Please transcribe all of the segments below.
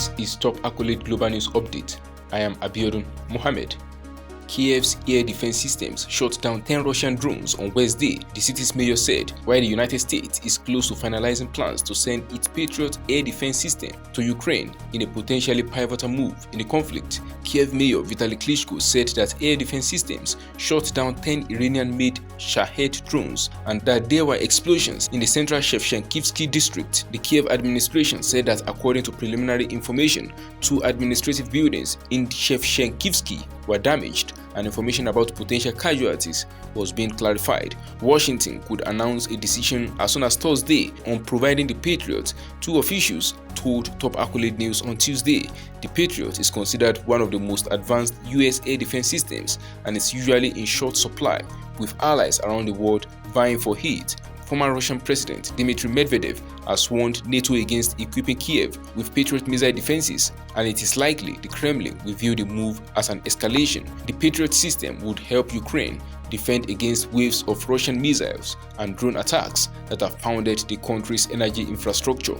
This is Top Accolade Global News Update. I am Abiodun Mohammed. Kiev's air defense systems shot down 10 Russian drones on Wednesday, the city's mayor said, while the United States is close to finalizing plans to send its Patriot air defense system to Ukraine in a potentially pivotal move in the conflict. Kiev Mayor Vitaly Klitschko said that air defense systems shot down 10 Iranian-made Shahed drones and that there were explosions in the central Shevchenkivsky district. The Kiev administration said that according to preliminary information, 2 administrative buildings in Shevchenkivsky were damaged, and information about potential casualties was being clarified. Washington could announce a decision as soon as Thursday on providing the Patriot, 2 officials told Top Accolade News on Tuesday. The Patriot is considered one of the most advanced US air defense systems and is usually in short supply, with allies around the world vying for it. Former Russian President Dmitry Medvedev has warned NATO against equipping Kiev with Patriot missile defenses, and it is likely the Kremlin will view the move as an escalation. The Patriot system would help Ukraine defend against waves of Russian missiles and drone attacks that have pounded the country's energy infrastructure.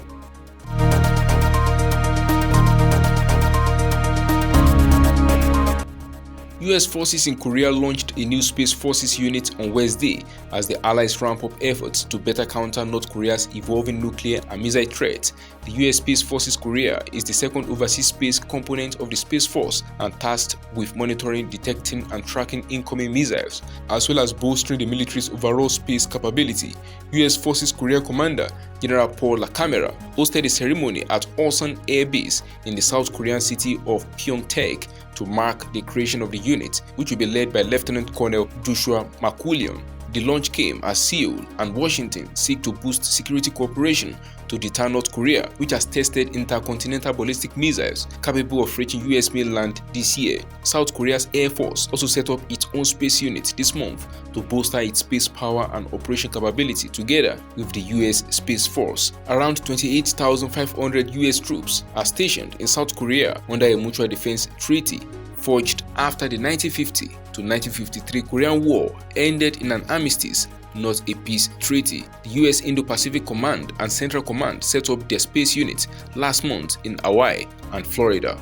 US forces in Korea launched a new Space Forces unit on Wednesday as the Allies ramp up efforts to better counter North Korea's evolving nuclear and missile threat. The US Space Forces Korea is the second overseas space component of the Space Force and tasked with monitoring, detecting, and tracking incoming missiles, as well as bolstering the military's overall space capability. US Forces Korea Commander General Paul LaCamera hosted a ceremony at Ulsan Air Base in the South Korean city of Pyeongtaek to mark the creation of the unit, which will be led by Lieutenant Colonel Joshua McCullion. The launch came as Seoul and Washington seek to boost security cooperation to deter North Korea, which has tested intercontinental ballistic missiles capable of reaching US mainland this year. South Korea's Air Force also set up its own space unit this month to bolster its space power and operation capability together with the US Space Force. Around 28,500 US troops are stationed in South Korea under a mutual defense treaty forged after the 1950 to 1953 Korean War ended in an armistice, not a peace treaty. The US Indo-Pacific Command and Central Command set up their space units last month in Hawaii and Florida.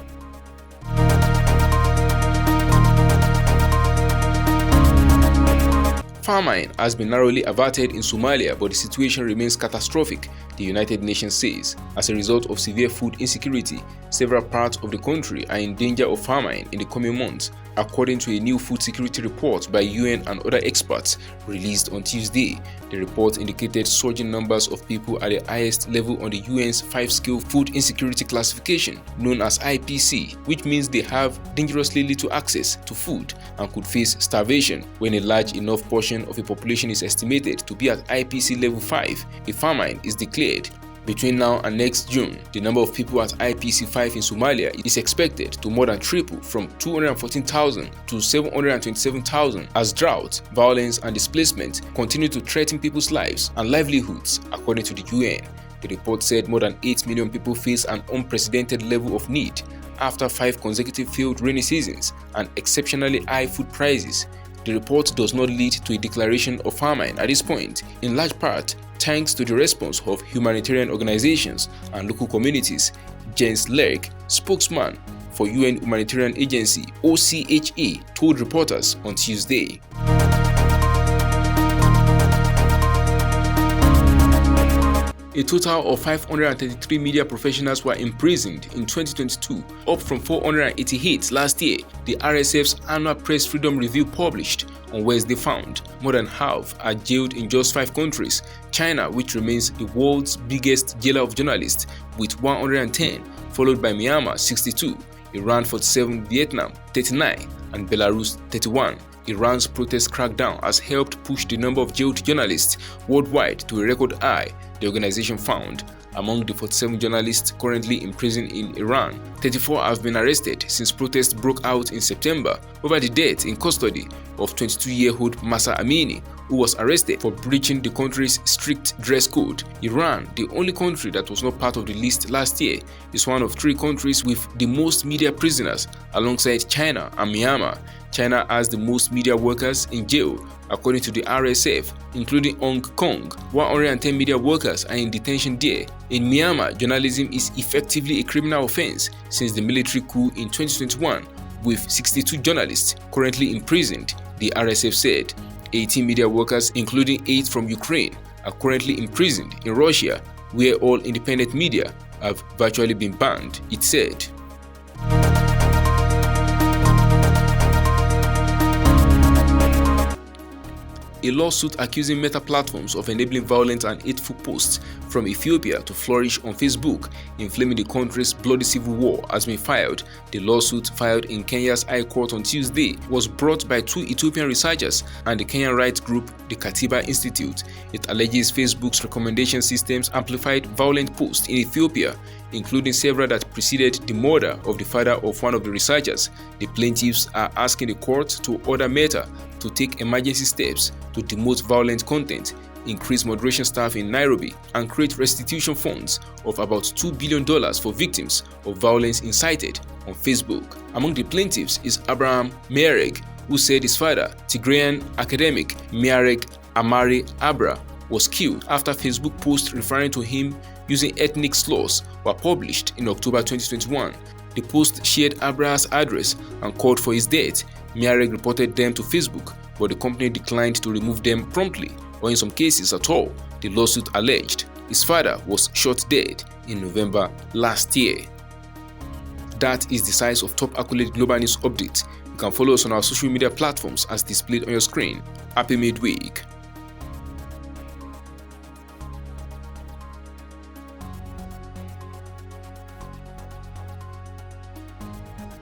Famine has been narrowly averted in Somalia, but the situation remains catastrophic, the United Nations says. As a result of severe food insecurity, several parts of the country are in danger of famine in the coming months, according to a new food security report by UN and other experts released on Tuesday. The report indicated surging numbers of people at the highest level on the UN's 5-scale food insecurity classification, known as IPC, which means they have dangerously little access to food and could face starvation. When a large enough portion of a population is estimated to be at IPC level 5, a famine is declared. Between now and next June, the number of people at IPC 5 in Somalia is expected to more than triple from 214,000 to 727,000 as drought, violence, and displacement continue to threaten people's lives and livelihoods, according to the UN. The report said more than 8 million people face an unprecedented level of need after 5 consecutive failed rainy seasons and exceptionally high food prices. The report does not lead to a declaration of famine at this point, in large part thanks to the response of humanitarian organizations and local communities. Jens Lerck, spokesman for UN Humanitarian Agency OCHA, told reporters on Tuesday. A total of 533 media professionals were imprisoned in 2022, up from 488 last year, the RSF's annual Press Freedom Review published on Wednesday found. More than half are jailed in just 5 countries: China, which remains the world's biggest jailer of journalists with 110, followed by Myanmar 62, Iran 47, Vietnam 39, and Belarus 31. Iran's protest crackdown has helped push the number of jailed journalists worldwide to a record high, the organization found. Among the 47 journalists currently imprisoned in Iran, 34 have been arrested since protests broke out in September over the death in custody of 22-year-old Mahsa Amini, who was arrested for breaching the country's strict dress code. Iran, the only country that was not part of the list last year, is one of 3 countries with the most media prisoners alongside China and Myanmar. China has the most media workers in jail, according to the RSF, including Hong Kong. 110 media workers are in detention there. In Myanmar, journalism is effectively a criminal offense since the military coup in 2021, with 62 journalists currently imprisoned, the RSF said. 18 media workers, including 8 from Ukraine, are currently imprisoned in Russia, where all independent media have virtually been banned, it said. A lawsuit accusing Meta platforms of enabling violent and hateful posts from Ethiopia to flourish on Facebook, inflaming the country's bloody civil war, has been filed. The lawsuit, filed in Kenya's High Court on Tuesday, was brought by 2 Ethiopian researchers and the Kenyan rights group, the Katiba Institute. It alleges Facebook's recommendation systems amplified violent posts in Ethiopia, including several that preceded the murder of the father of one of the researchers. The plaintiffs are asking the court to order Meta to take emergency steps to demote violent content, increase moderation staff in Nairobi, and create restitution funds of about $2 billion for victims of violence incited on Facebook. Among the plaintiffs is Abraham Miereg, who said his father, Tigrayan academic Miereg Amari Abra, was killed after Facebook posts referring to him using ethnic slurs were published in October 2021. The post shared Abra's address and called for his death. Miereg reported them to Facebook, but the company declined to remove them promptly, or in some cases at all, the lawsuit alleged. His father was shot dead in November last year. That is the size of top accolade global news update. You can follow us on our social media platforms as displayed on your screen. Happy midweek.